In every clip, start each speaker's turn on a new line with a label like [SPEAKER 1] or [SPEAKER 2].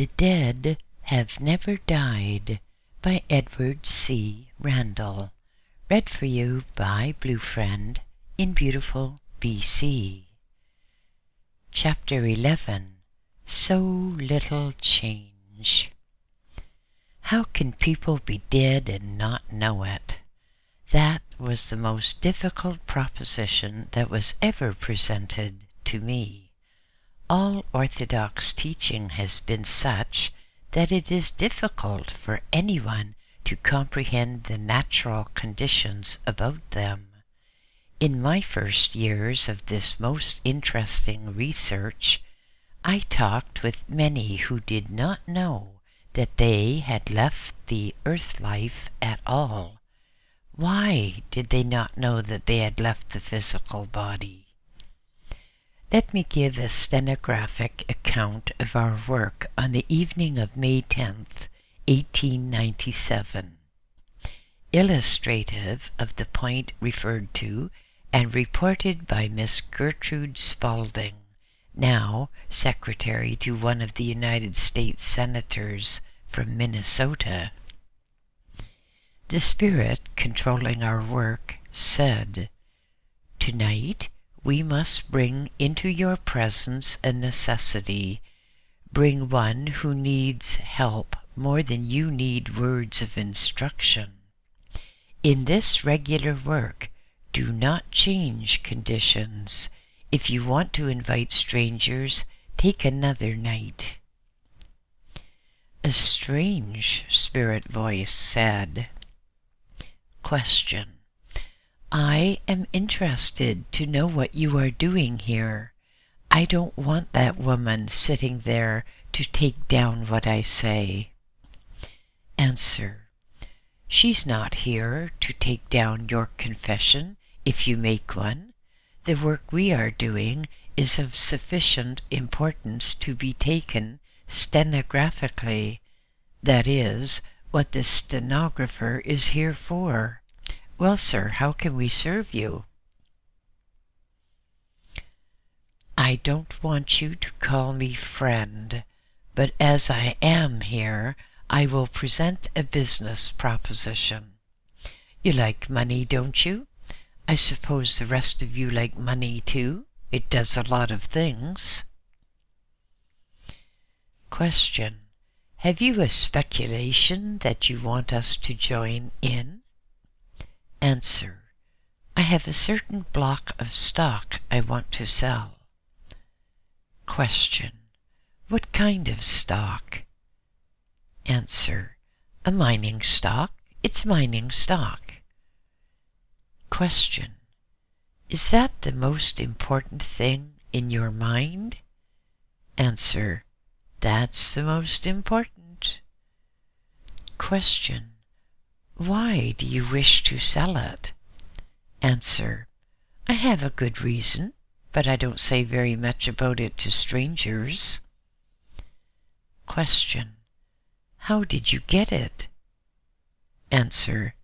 [SPEAKER 1] The Dead Have Never Died by Edward C. Randall. Read for you by BlueFriend in beautiful BC. Chapter 11. So Little Change. How can people be dead and not know it? That was the most difficult proposition that was ever presented to me. All Orthodox teaching has been such that it is difficult for anyone to comprehend the natural conditions about them. In my first years of this most interesting research, I talked with many who did not know that they had left the earth life at all. Why did they not know that they had left the physical body? Let me give a stenographic account of our work on the evening of May 10th, 1897, illustrative of the point referred to and reported by Miss Gertrude Spaulding, now secretary to one of the United States Senators from Minnesota. The spirit controlling our work said, "Tonight we must bring into your presence a necessity. Bring one who needs help more than you need words of instruction. In this regular work, do not change conditions. If you want to invite strangers, take another night." A strange spirit voice said, Question. I am interested to know what you are doing here. I don't want that woman sitting there to take down what I say. Answer. She's not here to take down your confession if you make one. The work we are doing is of sufficient importance to be taken stenographically. That is what the stenographer is here for. Well, sir, how can we serve you? I don't want you to call me friend, but as I am here, I will present a business proposition. You like money, don't you? I suppose the rest of you like money too. It does a lot of things. Question. Have you a speculation that you want us to join in? Answer. I have a certain block of stock I want to sell. Question. What kind of stock? Answer. A mining stock. It's mining stock. Question. Is that the most important thing in your mind? Answer. That's the most important. Question. Why do you wish to sell it? Answer. I have a good reason, but I don't say very much about it to strangers. Question. How did you get it? Answer.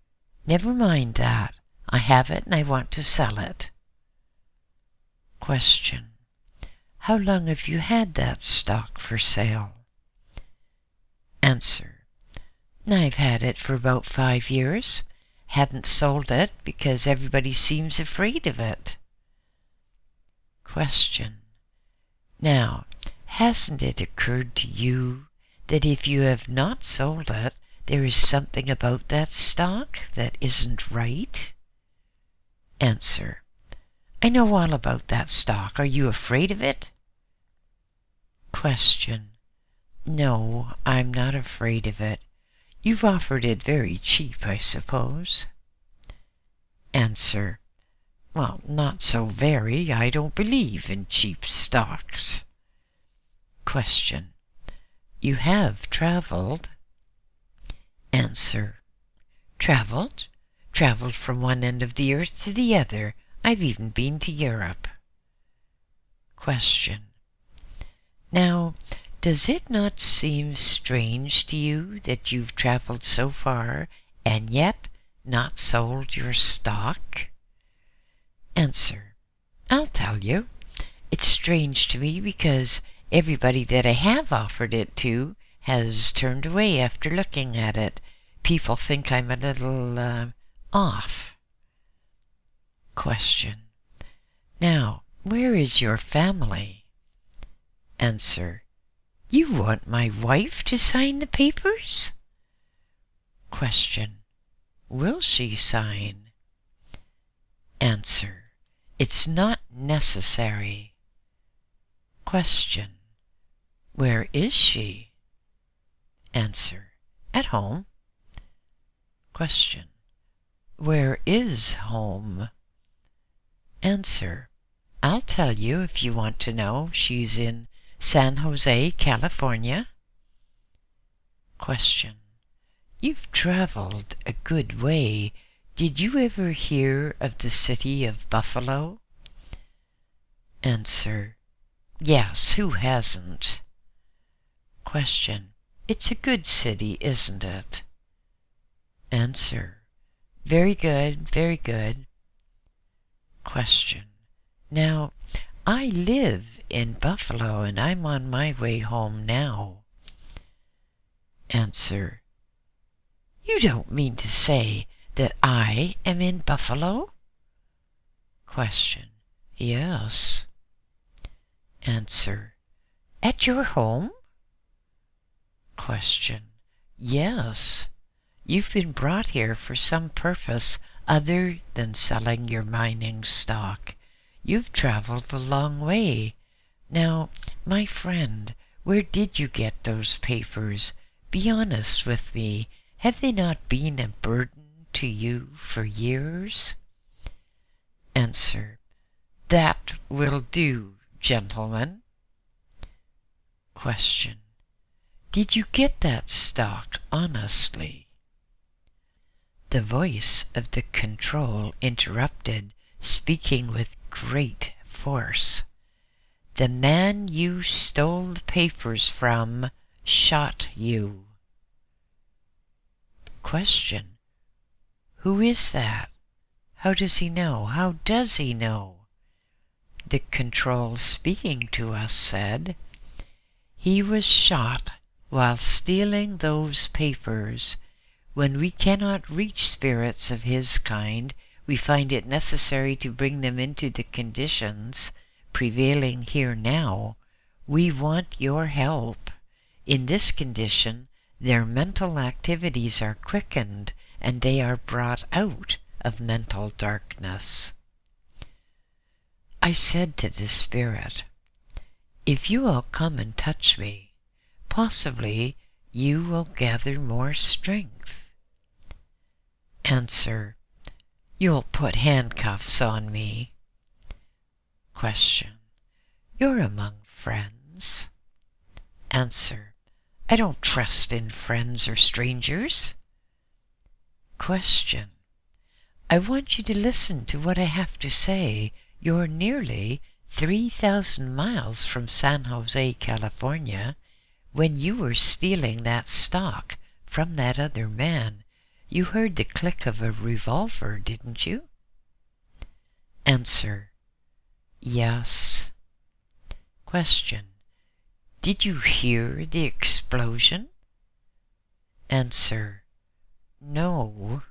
[SPEAKER 1] Never mind that. I have it and I want to sell it. Question. How long have you had that stock for sale? Answer. I've had it for about 5 years. Haven't sold it because everybody seems afraid of it. Question. Now, hasn't it occurred to you that if you have not sold it, there is something about that stock that isn't right? Answer. I know all about that stock. Are you afraid of it? Question. No, I'm not afraid of it. You've offered it very cheap, I suppose. Answer. Well, not so very. I don't believe in cheap stocks. Question. You have traveled? Answer. Traveled? Traveled from one end of the earth to the other. I've even been to Europe. Question. Now, does it not seem strange to you that you've traveled so far and yet not sold your stock? Answer. I'll tell you. It's strange to me because everybody that I have offered it to has turned away after looking at it. People think I'm a little off. Question. Now, where is your family? Answer. You want my wife to sign the papers? Question. Will she sign? Answer. It's not necessary. Question. Where is she? Answer. At home. Question. Where is home? Answer. I'll tell you if you want to know. She's in San Jose, California. Question. You've traveled a good way. Did you ever hear of the city of Buffalo? Answer. Yes, who hasn't? Question. It's a good city, isn't it? Answer. Very good, very good. Question. Now, I live in Buffalo and I'm on my way home now. Answer. You don't mean to say that I am in Buffalo? Question. Yes. Answer. At your home? Question. Yes. You've been brought here for some purpose other than selling your mining stock. You've traveled a long way. Now, my friend, where did you get those papers? Be honest with me. Have they not been a burden to you for years? Answer. That will do, gentlemen. Question. Did you get that stock honestly? The voice of the control interrupted, speaking with great force. The man you stole the papers from shot you. Question. Who is that? How does he know? How does he know? The control speaking to us said, he was shot while stealing those papers. When we cannot reach spirits of his kind, we find it necessary to bring them into the conditions prevailing here now. We want your help. In this condition, their mental activities are quickened and they are brought out of mental darkness. I said to the spirit, if you will come and touch me, possibly you will gather more strength. Answer. You'll put handcuffs on me. Question. You're among friends. Answer. I don't trust in friends or strangers. Question. I want you to listen to what I have to say. You're nearly 3,000 miles from San Jose, California. When you were stealing that stock from that other man, you heard the click of a revolver, didn't you? Answer. Yes. Question. Did you hear the explosion? Answer. No.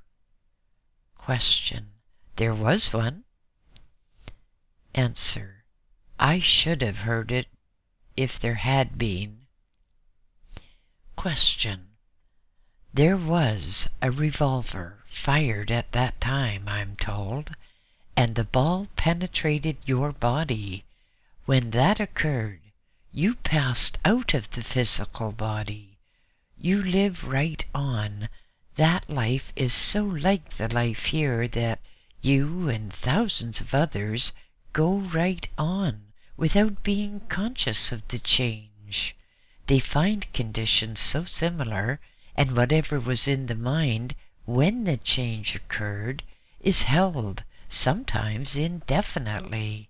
[SPEAKER 1] Question. There was one? Answer. I should have heard it if there had been. Question. There was a revolver fired at that time, I'm told, and the ball penetrated your body. When that occurred, you passed out of the physical body. You live right on. That life is so like the life here that you and thousands of others go right on without being conscious of the change. They find conditions so similar, and whatever was in the mind when the change occurred is held, sometimes indefinitely.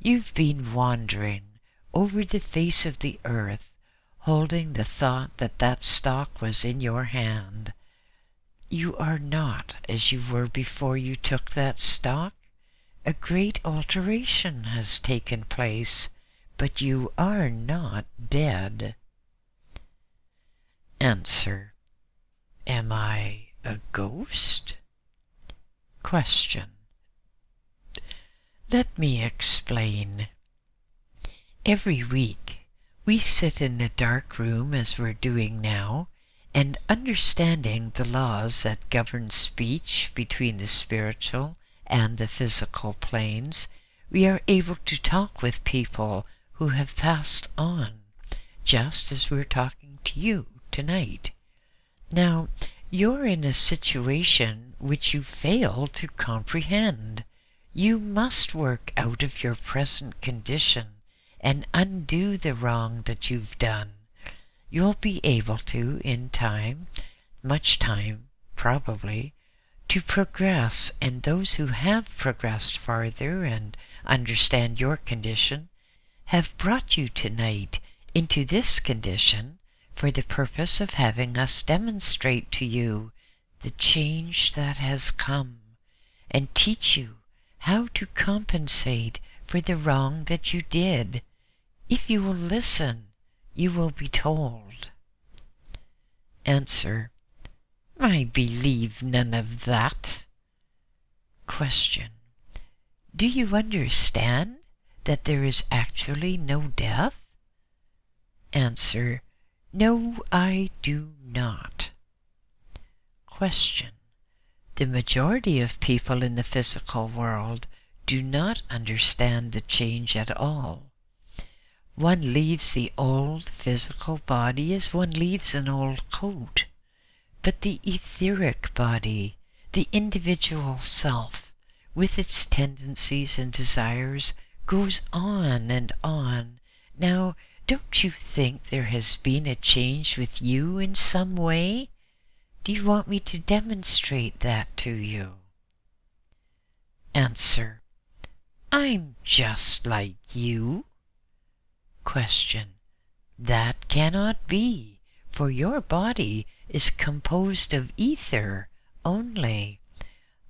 [SPEAKER 1] You've been wandering over the face of the earth, holding the thought that that stock was in your hand. You are not as you were before you took that stock. A great alteration has taken place, but you are not dead. Answer: am I a ghost? Question: let me explain. Every week we sit in a dark room as we're doing now, and understanding the laws that govern speech between the spiritual and the physical planes, we are able to talk with people who have passed on, just as we're talking to you tonight. Now, you're in a situation which you fail to comprehend. You must work out of your present condition and undo the wrong that you've done. You'll be able to, in time, much time, probably, to progress, and those who have progressed farther and understand your condition have brought you tonight into this condition for the purpose of having us demonstrate to you the change that has come and teach you how to compensate for the wrong that you did. If you will listen, you will be told. Answer: I believe none of that. Question: do you understand that there is actually no death? Answer: no, I do not. Question: the majority of people in the physical world do not understand the change at all. One leaves the old physical body as one leaves an old coat, but the etheric body, the individual self, with its tendencies and desires, goes on and on. Now, don't you think there has been a change with you in some way? Do you want me to demonstrate that to you? Answer: I'm just like you. Question: that cannot be, for your body is composed of ether only.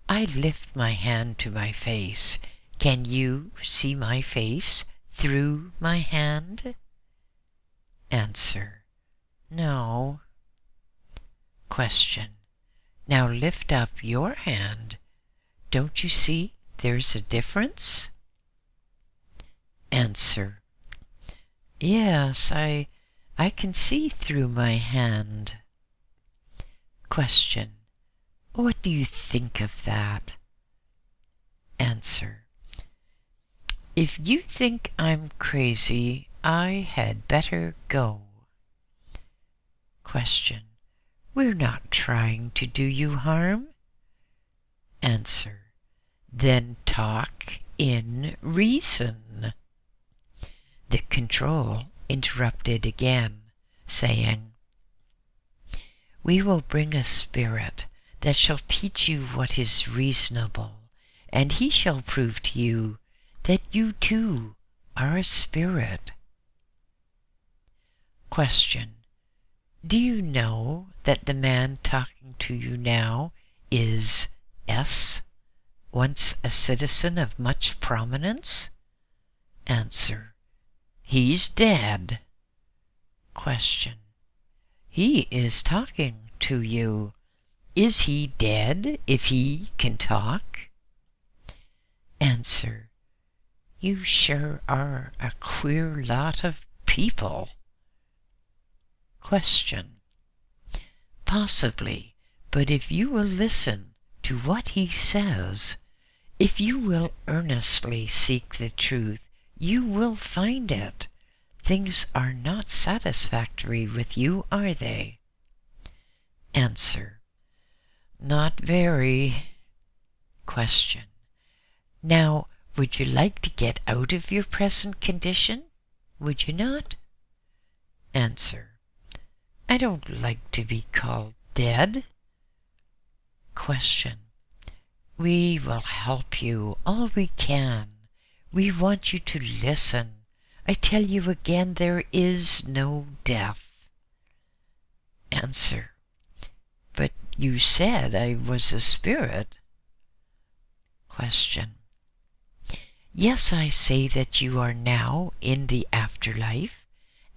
[SPEAKER 1] I lift my hand to my face. Can you see my face through my hand? Answer: no. Question: now lift up your hand. Don't you see there's a difference? Answer: yes, I can see through my hand. Question: what do you think of that? Answer: if you think I'm crazy, I had better go. Question: we're not trying to do you harm. Answer: then talk in reason. The control interrupted again, saying, we will bring a spirit that shall teach you what is reasonable, and he shall prove to you that you too are a spirit. Question: do you know that the man talking to you now is S, once a citizen of much prominence? Answer: he's dead. Question: he is talking to you. Is he dead if he can talk? Answer: you sure are a queer lot of people. Question: possibly, but if you will listen to what he says, if you will earnestly seek the truth, you will find it. Things are not satisfactory with you, are they? Answer: not very. Question: now, would you like to get out of your present condition? Would you not? Answer: I don't like to be called dead. Question: we will help you all we can. We want you to listen. I tell you again, there is no death. Answer: but you said I was a spirit. Question: yes, I say that you are now in the afterlife,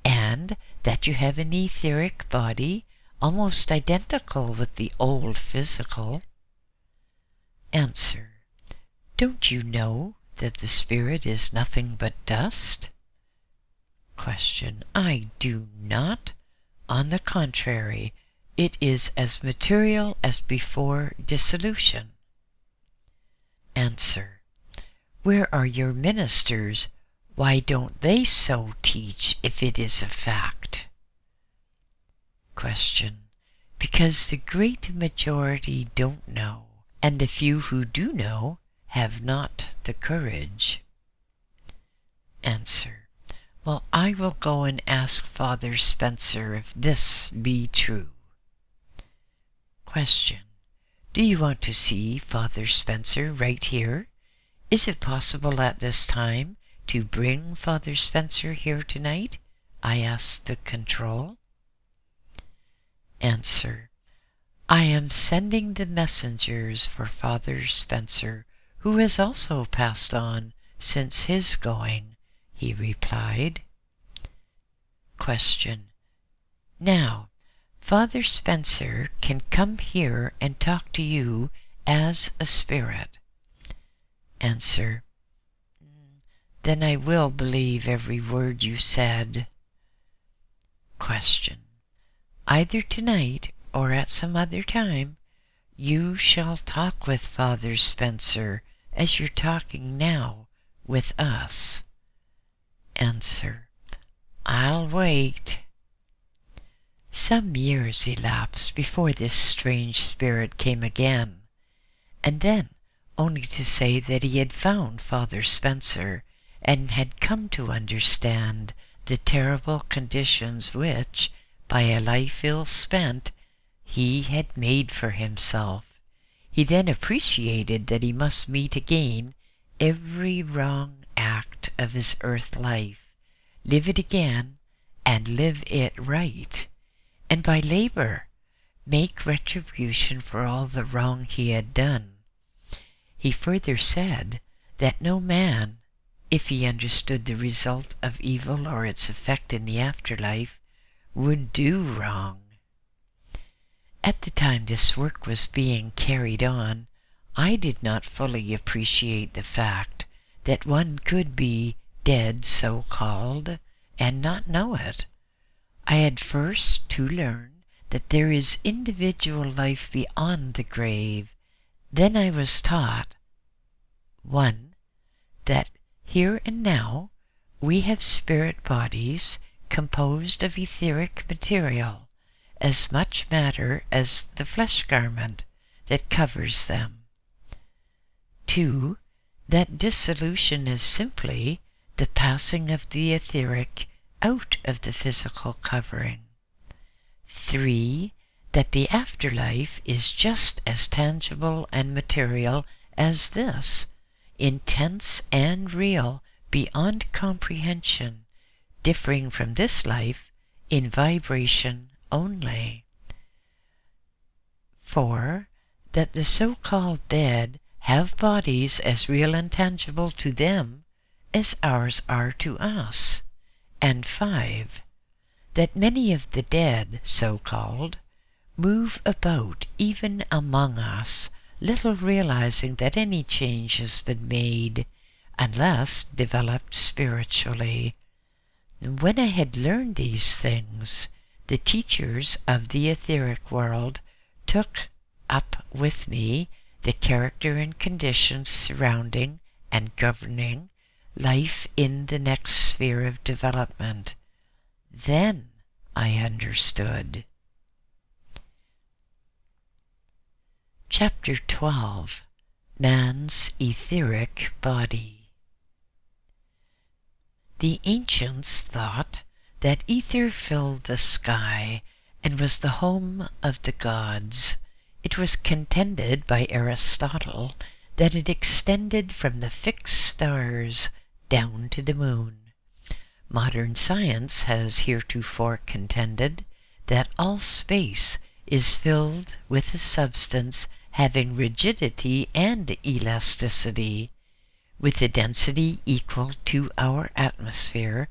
[SPEAKER 1] and that you have an etheric body, almost identical with the old physical. Answer: don't you know that the spirit is nothing but dust? Question: I do not. On the contrary, it is as material as before dissolution. Answer: where are your ministers? Why don't they so teach if it is a fact? Question: because the great majority don't know, and the few who do know have not the courage. Answer: well, I will go and ask Father Spencer if this be true. Question: do you want to see Father Spencer right here? Is it possible at this time to bring Father Spencer here tonight? I asked the control. Answer: I am sending the messengers for Father Spencer, who has also passed on since his going, he replied. Question: now, Father Spencer can come here and talk to you as a spirit. Answer: then I will believe every word you said. Question: either tonight or at some other time, you shall talk with Father Spencer as you're talking now with us. Answer: I'll wait. Some years elapsed before this strange spirit came again, and then only to say that he had found Father Spencer and had come to understand the terrible conditions which, by a life ill spent, he had made for himself. He then appreciated that he must meet again every wrong act of his earth life, live it again, and live it right, and by labor make retribution for all the wrong he had done. He further said that no man, if he understood the result of evil or its effect in the afterlife, would do wrong. At the time this work was being carried on, I did not fully appreciate the fact that one could be dead, so-called, and not know it. I had first to learn that there is individual life beyond the grave. Then I was taught, 1. That here and now we have spirit bodies composed of etheric material, as much matter as the flesh garment that covers them. 2. That dissolution is simply the passing of the etheric out of the physical covering. 3. That the afterlife is just as tangible and material as this, intense and real beyond comprehension, differing from this life in vibration only. 4. That the so-called dead have bodies as real and tangible to them as ours are to us. And 5. That many of the dead, so-called, move about even among us, little realizing that any change has been made, unless developed spiritually. When I had learned these things, the teachers of the etheric world took up with me the character and conditions surrounding and governing life in the next sphere of development. Then I understood. Chapter 12. Man's Etheric Body. The ancients thought that ether filled the sky and was the home of the gods. It was contended by Aristotle that it extended from the fixed stars down to the moon. Modern science has heretofore contended that all space is filled with a substance having rigidity and elasticity, with a density equal to our atmosphere,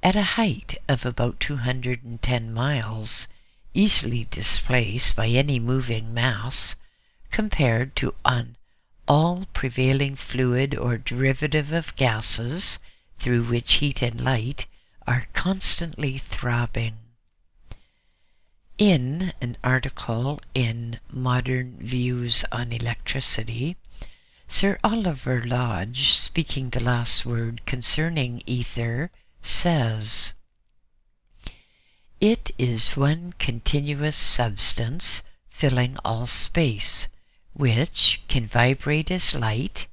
[SPEAKER 1] at a height of about 210 miles. easily displaced by any moving mass, compared to all prevailing fluid or derivative of gases through which heat and light are constantly throbbing. In an article in Modern Views on Electricity, Sir Oliver Lodge, speaking the last word concerning ether, says, "It is one continuous substance filling all space, which can vibrate as light,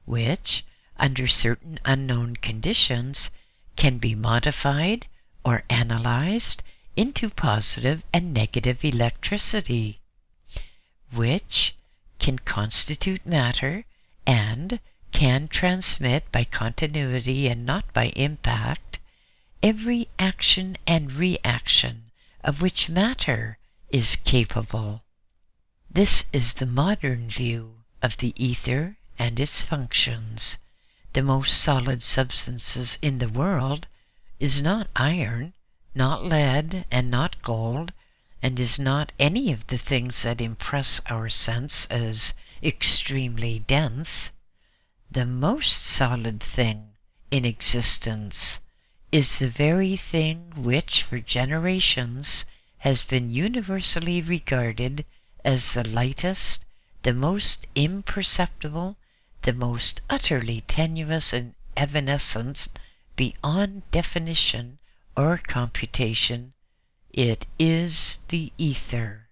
[SPEAKER 1] which, under certain unknown conditions, can be modified or analyzed into positive and negative electricity, which can constitute matter and can transmit by continuity and not by impact every action and reaction of which matter is capable." This is the modern view of the ether and its functions. The most solid substances in the world is not iron, not lead, and not gold, and is not any of the things that impress our sense as extremely dense. The most solid thing in existence is the very thing which for generations has been universally regarded as the lightest, the most imperceptible, the most utterly tenuous and evanescent beyond definition or computation. It is the ether.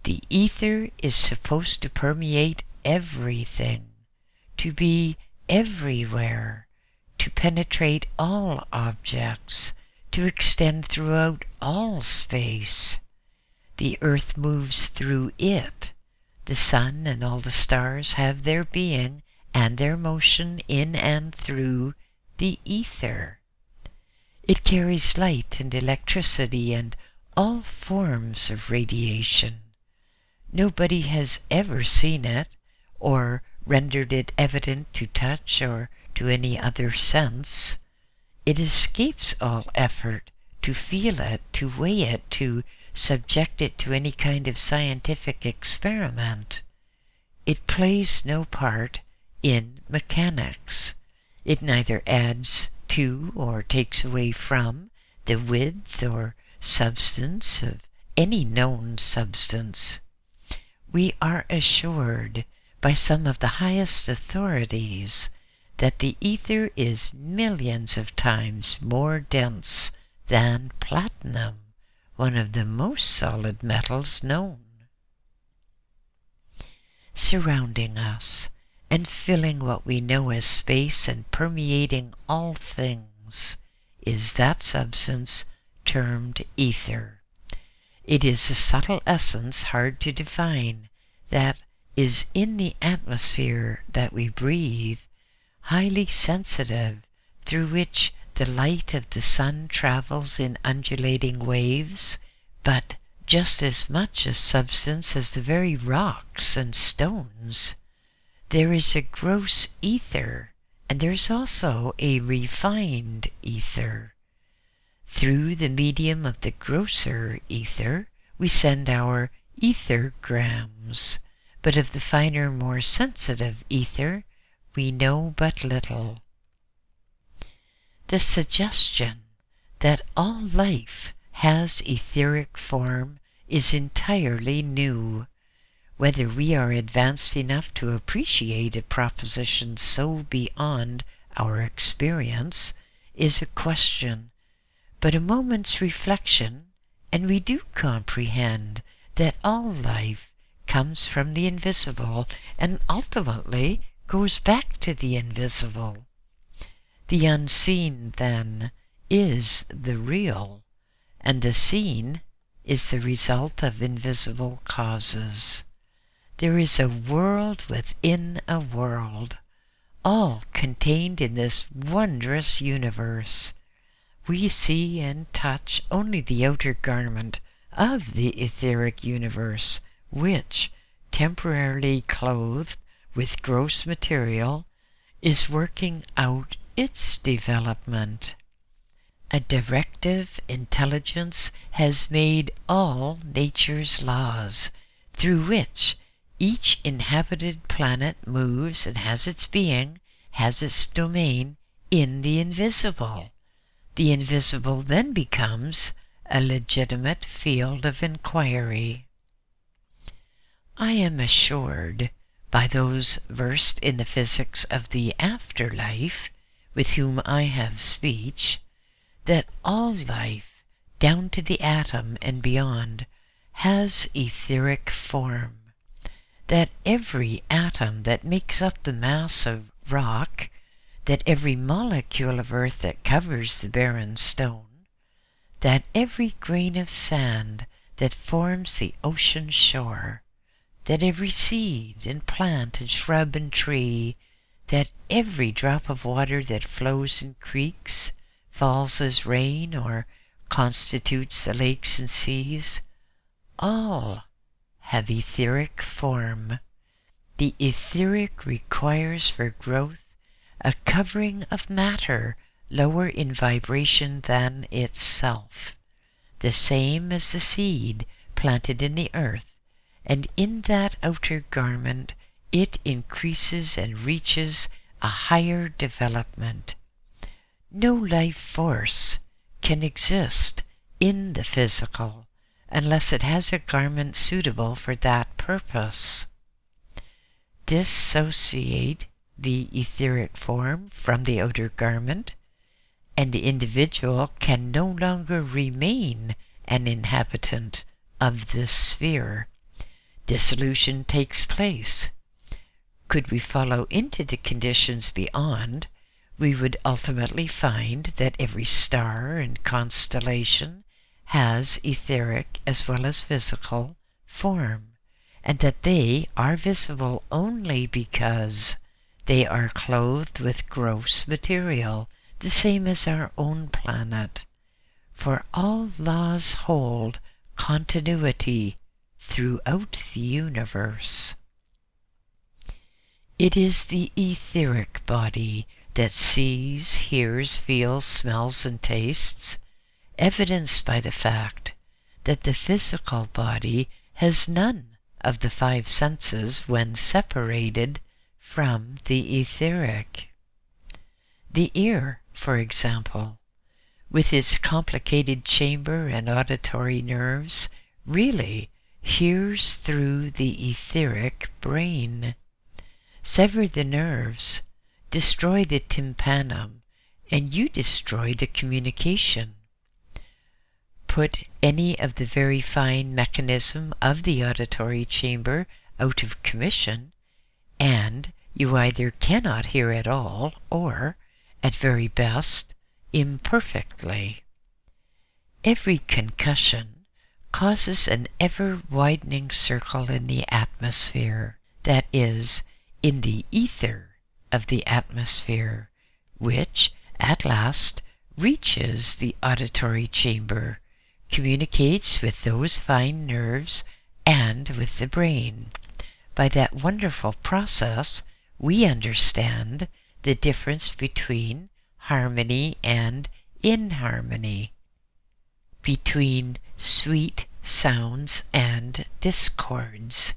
[SPEAKER 1] The ether is supposed to permeate everything, to be everywhere, to penetrate all objects, to extend throughout all space. The earth moves through it. The sun and all the stars have their being and their motion in and through the ether. It carries light and electricity and all forms of radiation. Nobody has ever seen it, or rendered it evident to touch or to any other sense. It escapes all effort to feel it, to weigh it, to subject it to any kind of scientific experiment. It plays no part in mechanics. It neither adds to or takes away from the width or substance of any known substance. We are assured by some of the highest authorities that the ether is millions of times more dense than platinum, one of the most solid metals known. Surrounding us and filling what we know as space and permeating all things is that substance termed ether. It is a subtle essence hard to define that is in the atmosphere that we breathe, highly sensitive, through which the light of the sun travels in undulating waves, but just as much a substance as the very rocks and stones. There is a gross ether, and there's also a refined ether. Through the medium of the grosser ether, we send our ethergrams, but of the finer, more sensitive ether, we know but little. The suggestion that all life has etheric form is entirely new. Whether we are advanced enough to appreciate a proposition so beyond our experience is a question, but a moment's reflection, and we do comprehend that all life comes from the invisible and ultimately goes back to the invisible. The unseen, then, is the real, and the seen is the result of invisible causes. There is a world within a world, all contained in this wondrous universe. We see and touch only the outer garment of the etheric universe, which, temporarily clothed with gross material, is working out its development. A directive intelligence has made all nature's laws, through which each inhabited planet moves and has its being, has its domain in the invisible. The invisible then becomes a legitimate field of inquiry. I am assured by those versed in the physics of the afterlife, with whom I have speech, that all life, down to the atom and beyond, has etheric form, that every atom that makes up the mass of rock, that every molecule of earth that covers the barren stone, that every grain of sand that forms the ocean shore, that every seed and plant and shrub and tree, that every drop of water that flows in creeks, falls as rain, or constitutes the lakes and seas, all have etheric form. The etheric requires for growth a covering of matter lower in vibration than itself, the same as the seed planted in the earth, and in that outer garment it increases and reaches a higher development. No life force can exist in the physical unless it has a garment suitable for that purpose. Dissociate the etheric form from the outer garment, and the individual can no longer remain an inhabitant of this sphere. Dissolution takes place. Could we follow into the conditions beyond, we would ultimately find that every star and constellation has etheric as well as physical form, and that they are visible only because they are clothed with gross material, the same as our own planet. For all laws hold continuity throughout the universe. It is the etheric body that sees, hears, feels, smells, and tastes, evidenced by the fact that the physical body has none of the five senses when separated from the etheric. The ear, for example, with its complicated chamber and auditory nerves, really hears through the etheric brain. Sever the nerves, destroy the tympanum, and you destroy the communication. Put any of the very fine mechanism of the auditory chamber out of commission, and you either cannot hear at all, or, at very best, imperfectly. Every concussion causes an ever-widening circle in the atmosphere, that is, in the ether of the atmosphere, which, at last, reaches the auditory chamber, communicates with those fine nerves and with the brain. By that wonderful process, we understand the difference between harmony and inharmony, between sweet sounds and discords.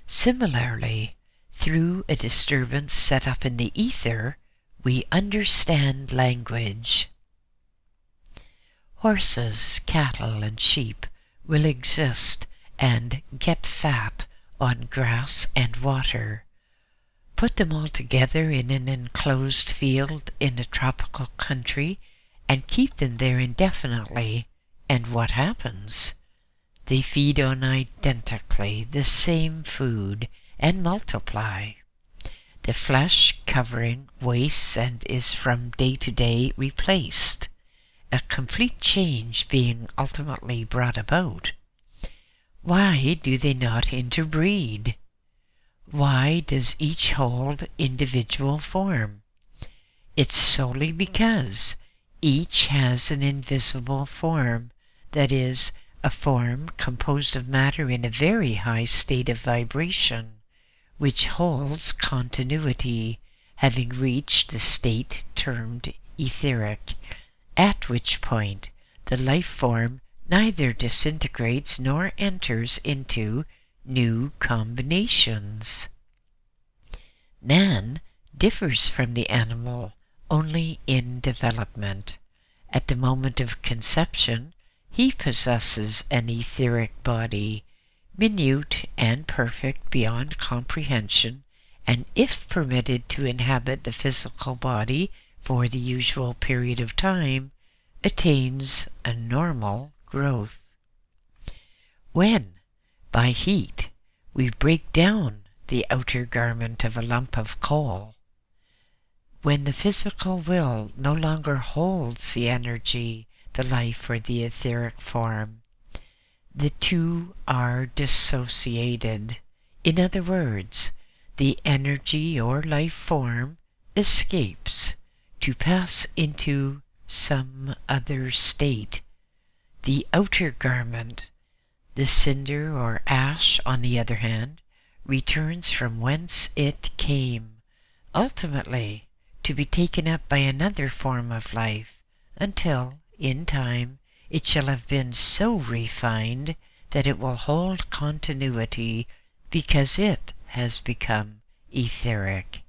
[SPEAKER 1] Similarly, through a disturbance set up in the ether, we understand language. Horses, cattle, and sheep will exist and get fat on grass and water. Put them all together in an enclosed field in a tropical country and keep them there indefinitely, and what happens? They feed on identically the same food and multiply. The flesh covering wastes and is from day to day replaced, a complete change being ultimately brought about. Why do they not interbreed? Why does each hold individual form? It's solely because each has an invisible form, that is, a form composed of matter in a very high state of vibration, which holds continuity, having reached the state termed etheric, at which point the life form neither disintegrates nor enters into new combinations. Man differs from the animal only in development. At the moment of conception, he possesses an etheric body, minute and perfect beyond comprehension, and if permitted to inhabit the physical body for the usual period of time, attains a normal growth. When, by heat, we break down the outer garment of a lump of coal, when the physical will no longer holds the energy, the life, or the etheric form, the two are dissociated. In other words, the energy or life form escapes to pass into some other state. The outer garment, the cinder or ash, on the other hand, returns from whence it came, ultimately to be taken up by another form of life, until, in time, it shall have been so refined that it will hold continuity because it has become etheric.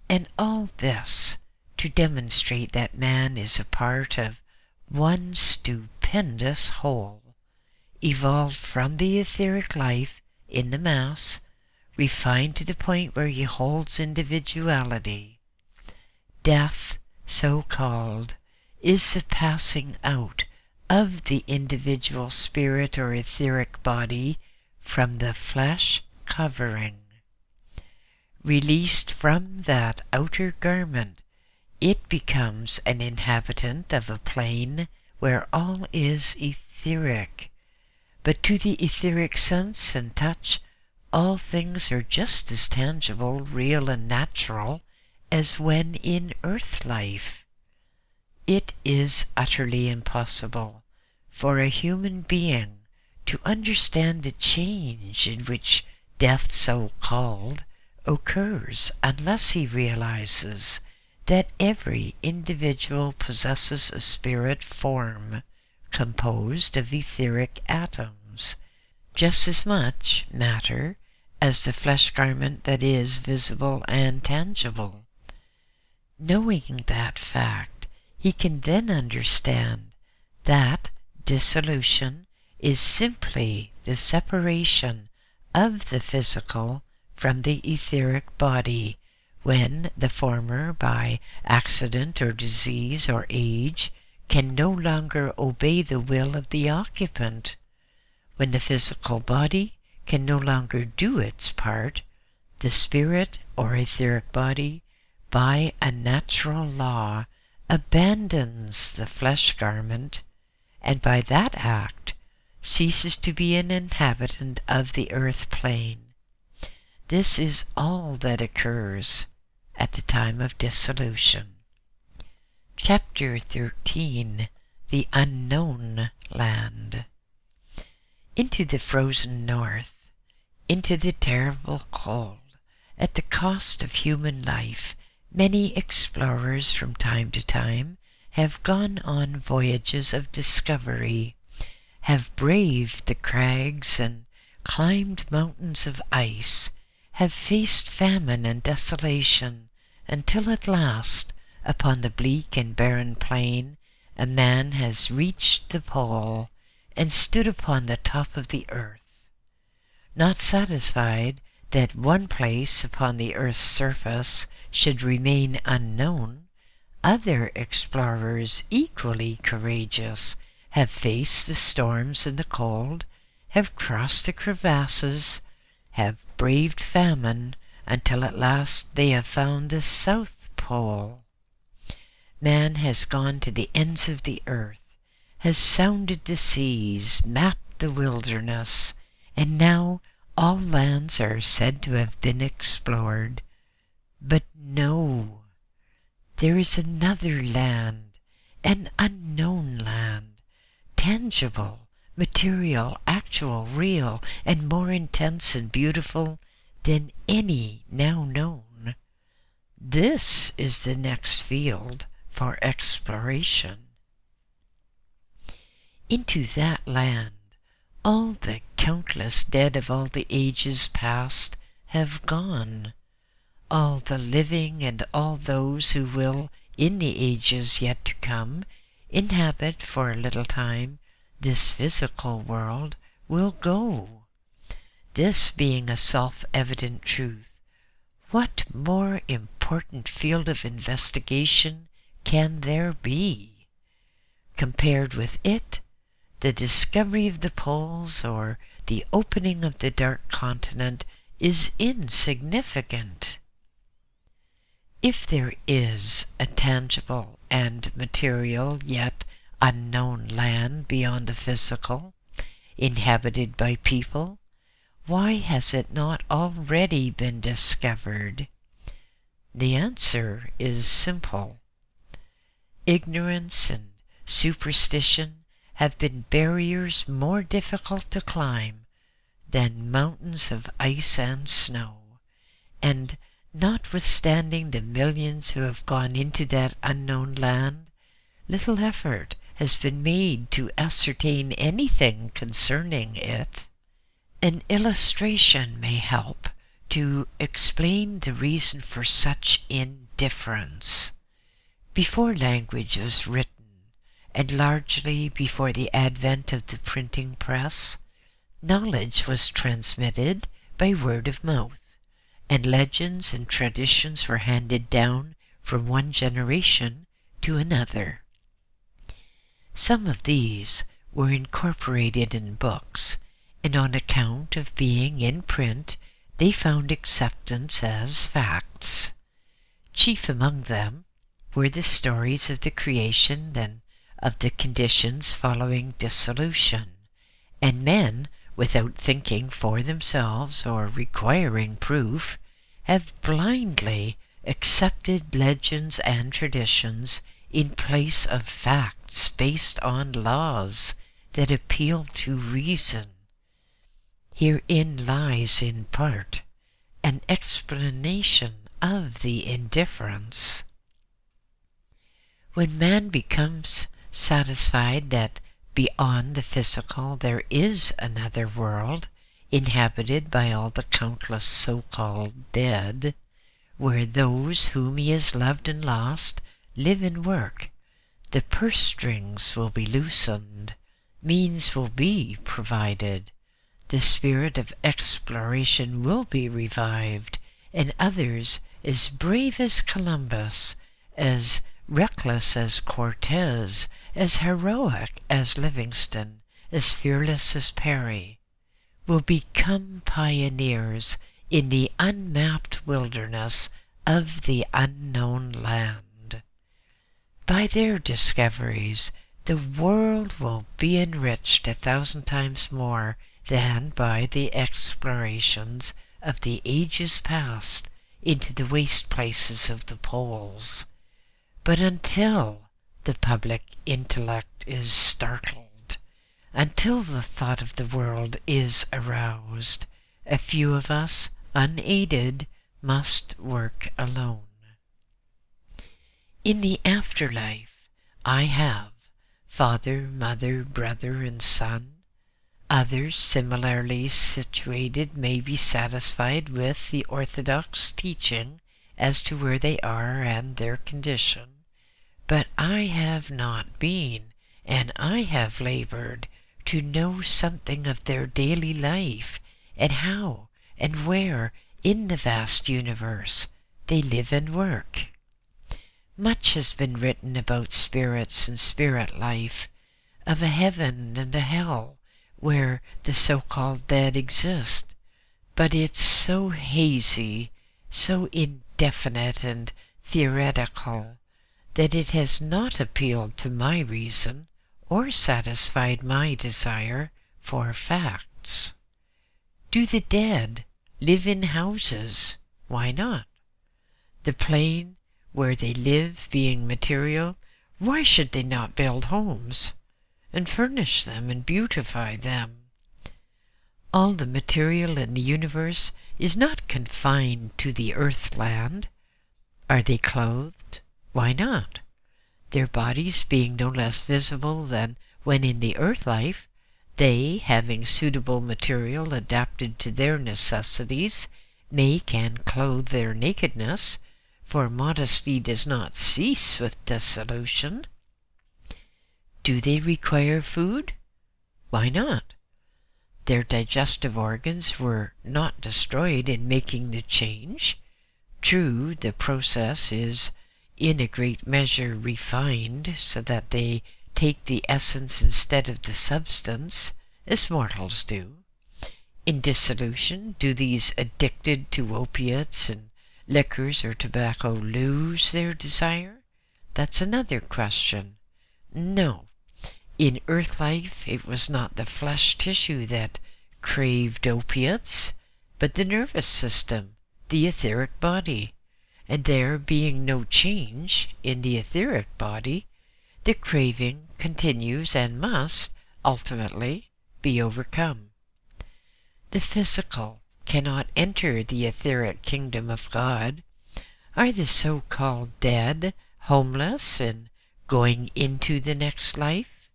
[SPEAKER 1] And all this to demonstrate that man is a part of one stupendous whole, evolved from the etheric life in the mass, refined to the point where he holds individuality. Death, so called, is the passing out of the individual spirit or etheric body from the flesh covering. Released from that outer garment, it becomes an inhabitant of a plane where all is etheric. But to the etheric sense and touch, all things are just as tangible, real, and natural as when in earth life. It is utterly impossible for a human being to understand the change in which death, so called, occurs unless he realizes that every individual possesses a spirit form composed of etheric atoms, just as much matter as the flesh garment that is visible and tangible. Knowing that fact, he can then understand that dissolution is simply the separation of the physical from the etheric body, when the former, by accident or disease or age, can no longer obey the will of the occupant. When the physical body can no longer do its part, the spirit or etheric body, by a natural law, abandons the flesh garment, and by that act ceases to be an inhabitant of the earth plane. This is all that occurs at the time of dissolution. Chapter 13. The Unknown Land. Into the frozen north, into the terrible cold, at the cost of human life, many explorers from time to time have gone on voyages of discovery, have braved the crags and climbed mountains of ice, have faced famine and desolation, until at last, upon the bleak and barren plain, a man has reached the pole and stood upon the top of the earth. Not satisfied that one place upon the earth's surface should remain unknown, other explorers equally courageous have faced the storms and the cold, have crossed the crevasses, have braved famine, until at last they have found the South Pole. Man has gone to the ends of the earth, has sounded the seas, mapped the wilderness, and now all lands are said to have been explored. But no, there is another land, an unknown land, tangible, material, actual, real, and more intense and beautiful than any now known. This is the next field for exploration. Into that land all the countless dead of all the ages past have gone. All the living and all those who will, in the ages yet to come, inhabit for a little time this physical world will go. This being a self-evident truth, what more important field of investigation can there be? Compared with it, the discovery of the poles or the opening of the dark continent is insignificant. If there is a tangible and material yet unknown land beyond the physical, inhabited by people, why has it not already been discovered? The answer is simple. Ignorance and superstition have been barriers more difficult to climb than mountains of ice and snow, and notwithstanding the millions who have gone into that unknown land, little effort has been made to ascertain anything concerning it. An illustration may help to explain the reason for such indifference. Before language was written, and largely before the advent of the printing press, knowledge was transmitted by word of mouth, and legends and traditions were handed down from one generation to another. Some of these were incorporated in books, and on account of being in print, they found acceptance as facts. Chief among them were the stories of the creation and of the conditions following dissolution, and men, without thinking for themselves or requiring proof, have blindly accepted legends and traditions in place of facts based on laws that appeal to reason. Herein lies, in part, an explanation of the indifference. When man becomes satisfied that beyond the physical there is another world, inhabited by all the countless so-called dead, where those whom he has loved and lost live and work, the purse strings will be loosened, means will be provided, the spirit of exploration will be revived, and others as brave as Columbus, as reckless as Cortez, as heroic as Livingston, as fearless as Perry, will become pioneers in the unmapped wilderness of the unknown land. By their discoveries, the world will be enriched 1,000 times more than by the explorations of the ages past into the waste places of the poles. But until the public intellect is startled, until the thought of the world is aroused, a few of us, unaided, must work alone. In the afterlife, I have father, mother, brother, and son. Others similarly situated may be satisfied with the orthodox teaching as to where they are and their condition, but I have not been, and I have labored to know something of their daily life, and how and where in the vast universe they live and work. Much has been written about spirits and spirit life, of a heaven and a hell where the so-called dead exist, but it's so hazy, so indefinite and theoretical, that it has not appealed to my reason or satisfied my desire for facts. Do the dead live in houses? Why not? The plain where they live being material, why should they not build homes and furnish them and beautify them? All the material in the universe is not confined to the earthland. Are they clothed? Why not? Their bodies being no less visible than when in the earth life, they, having suitable material adapted to their necessities, make and clothe their nakedness, for modesty does not cease with dissolution. Do they require food? Why not? Their digestive organs were not destroyed in making the change. True, the process is in a great measure refined so that they take the essence instead of the substance, as mortals do. In dissolution, do these addicted to opiates and liquors or tobacco lose their desire? That's another question. No. In earth life, it was not the flesh tissue that craved opiates, but the nervous system, the etheric body. And there being no change in the etheric body, the craving continues and must, ultimately, be overcome. The physical cannot enter the etheric kingdom of God. Are the so-called dead homeless and going into the next life?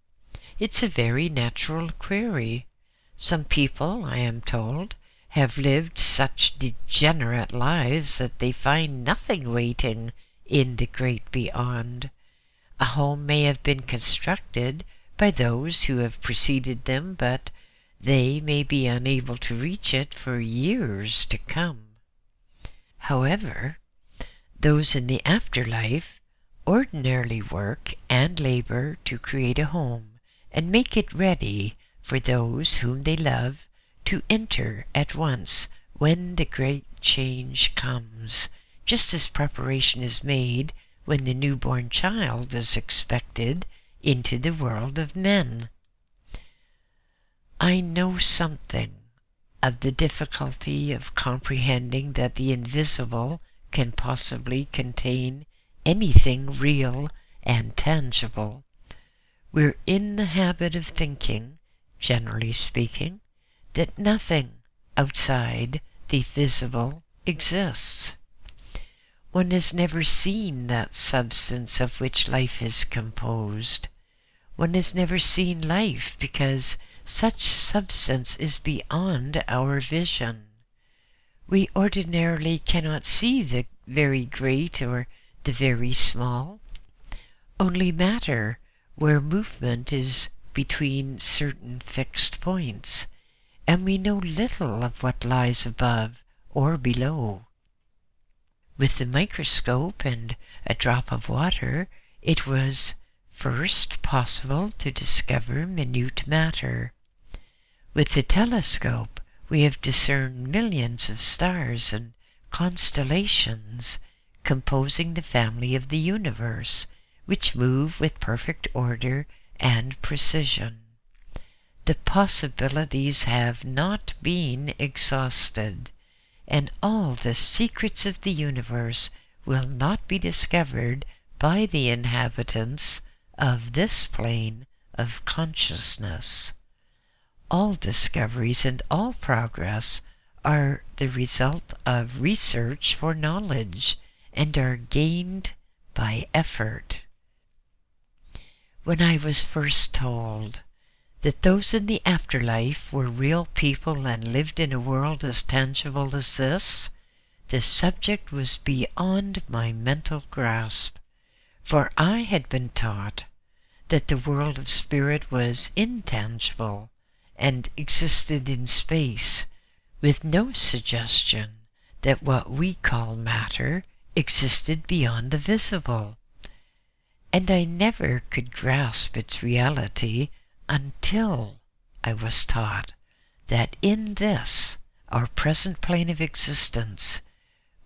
[SPEAKER 1] It's a very natural query. Some people, I am told, have lived such degenerate lives that they find nothing waiting in the great beyond. A home may have been constructed by those who have preceded them, but they may be unable to reach it for years to come. However, those in the afterlife ordinarily work and labor to create a home and make it ready for those whom they love to enter at once when the great change comes, just as preparation is made when the newborn child is expected into the world of men. I know something of the difficulty of comprehending that the invisible can possibly contain anything real and tangible. We're in the habit of thinking, generally speaking, that nothing outside the visible exists. One has never seen that substance of which life is composed. One has never seen life because such substance is beyond our vision. We ordinarily cannot see the very great or the very small. Only matter, where movement is between certain fixed points, and we know little of what lies above or below. With the microscope and a drop of water, it was first possible to discover minute matter. With the telescope, we have discerned millions of stars and constellations composing the family of the universe, which move with perfect order and precision. The possibilities have not been exhausted, and all the secrets of the universe will not be discovered by the inhabitants of this plane of consciousness. All discoveries and all progress are the result of research for knowledge and are gained by effort. When I was first told that those in the afterlife were real people and lived in a world as tangible as this, the subject was beyond my mental grasp, for I had been taught that the world of spirit was intangible and existed in space, with no suggestion that what we call matter existed beyond the visible. And I never could grasp its reality until I was taught that in this, our present plane of existence,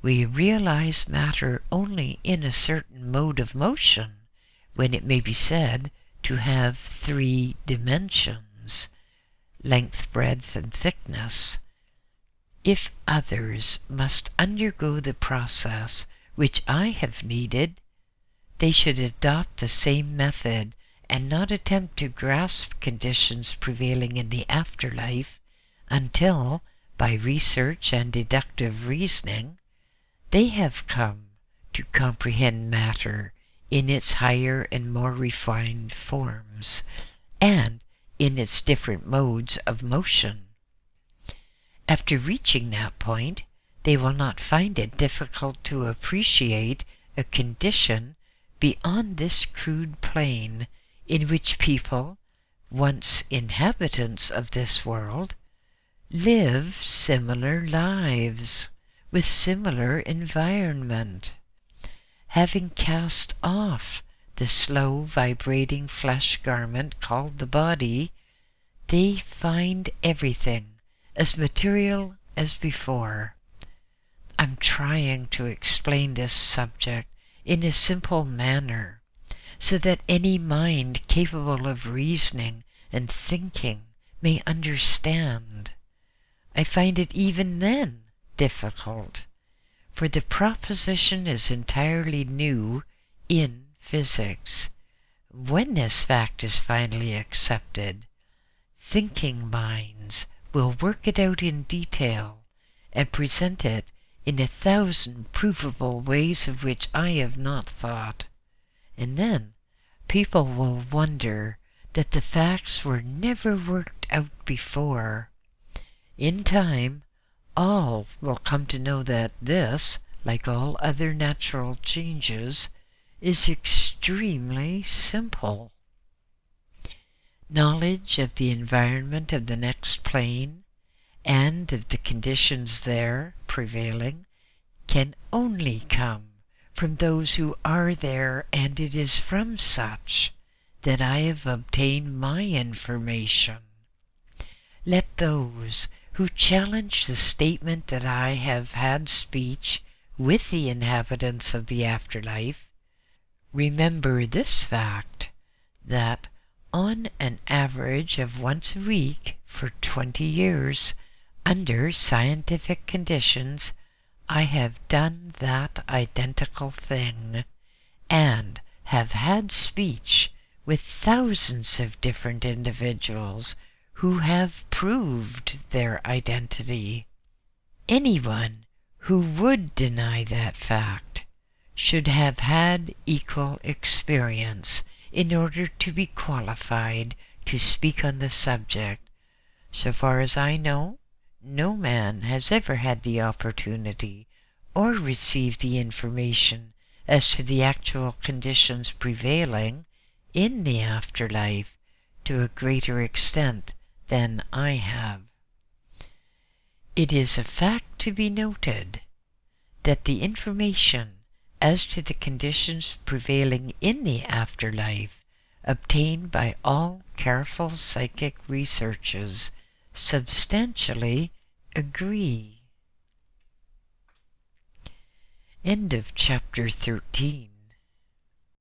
[SPEAKER 1] we realize matter only in a certain mode of motion, when it may be said to have 3 dimensions, length, breadth, and thickness. If others must undergo the process which I have needed, they should adopt the same method and not attempt to grasp conditions prevailing in the afterlife until, by research and deductive reasoning, they have come to comprehend matter in its higher and more refined forms. and in its different modes of motion. After reaching that point, they will not find it difficult to appreciate a condition beyond this crude plane in which people, once inhabitants of this world, live similar lives with similar environment. Having cast off the slow vibrating flesh garment called the body, they find everything as material as before. I'm trying to explain this subject in a simple manner so that any mind capable of reasoning and thinking may understand. I find it even then difficult, for the proposition is entirely new in physics. When this fact is finally accepted, thinking minds will work it out in detail and present it in 1,000 provable ways of which I have not thought. And then people will wonder that the facts were never worked out before. In time, all will come to know that this, like all other natural changes, is extremely simple. Knowledge of the environment of the next plane and of the conditions there prevailing can only come from those who are there, and it is from such that I have obtained my information. Let those who challenge the statement that I have had speech with the inhabitants of the afterlife remember this fact, that on an average of once a week for 20 years, under scientific conditions, I have done that identical thing, and have had speech with thousands of different individuals who have proved their identity. Anyone who would deny that fact should have had equal experience in order to be qualified to speak on the subject. So far as I know, no man has ever had the opportunity or received the information as to the actual conditions prevailing in the afterlife to a greater extent than I have. It is a fact to be noted that the information as to the conditions prevailing in the afterlife obtained by all careful psychic researches substantially agree. End of chapter 13.